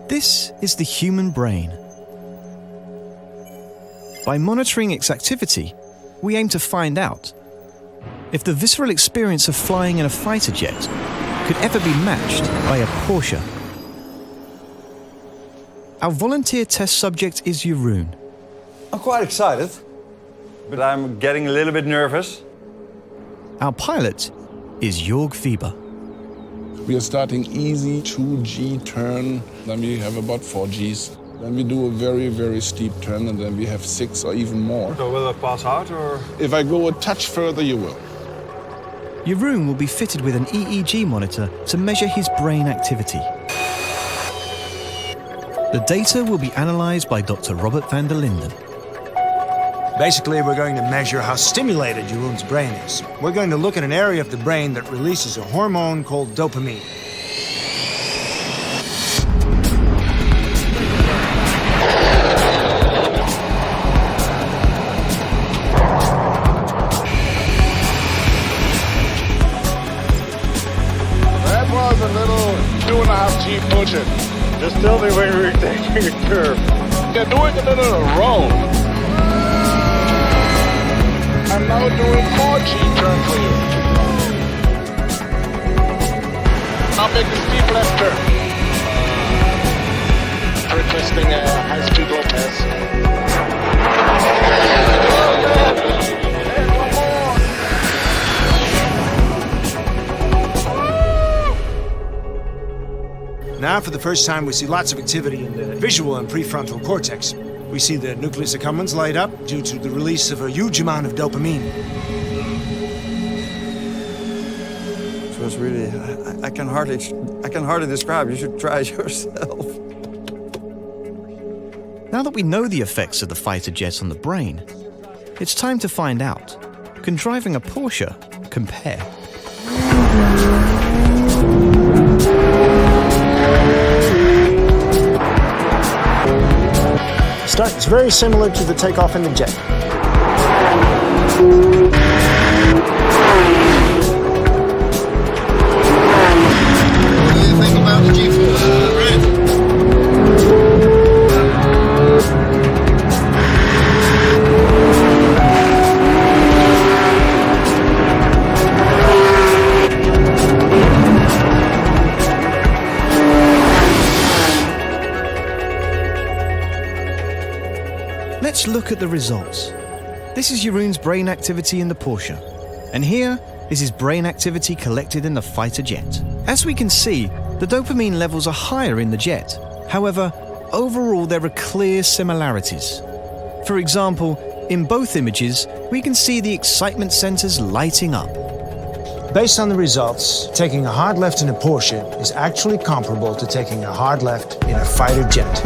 This is the human brain. By monitoring its activity, we aim to find out if the visceral experience of flying in a fighter jet could ever be matched by a Porsche. Our volunteer test subject is Jeroen. I'm quite excited, but I'm getting a little bit nervous. Our pilot is Jörg Weber. We are starting easy, 2G turn, then we have about 4Gs. Then we do a very, very steep turn, and then we have 6 or even more. So will I pass out, or? If I go a touch further, you will. Jeroen will be fitted with an EEG monitor to measure his brain activity. The data will be analysed by Dr. Robert van der Linden. Basically, we're going to measure how stimulated Jeroen's brain is. We're going to look at an area of the brain that releases a hormone called dopamine. That was a little 2.5G pushing. Just tell me when we're taking a curve. Yeah, do it a little in a row. I'm now doing 4G turn for you. Now make a steep left turn. For testing a high-speed low pass. Now, for the first time, we see lots of activity in the visual and prefrontal cortex. We see the nucleus accumbens light up due to the release of a huge amount of dopamine. It was really, I can hardly describe. You should try it yourself. Now that we know the effects of the fighter jet on the brain, it's time to find out. Can driving a Porsche compare? Start is very similar to the takeoff in the jet. What do you think about the G-force, Brad? Let's look at the results. This is Jeroen's brain activity in the Porsche, and here is his brain activity collected in the fighter jet. As we can see, the dopamine levels are higher in the jet. However, overall there are clear similarities. For example, in both images, we can see the excitement centers lighting up. Based on the results, taking a hard left in a Porsche is actually comparable to taking a hard left in a fighter jet.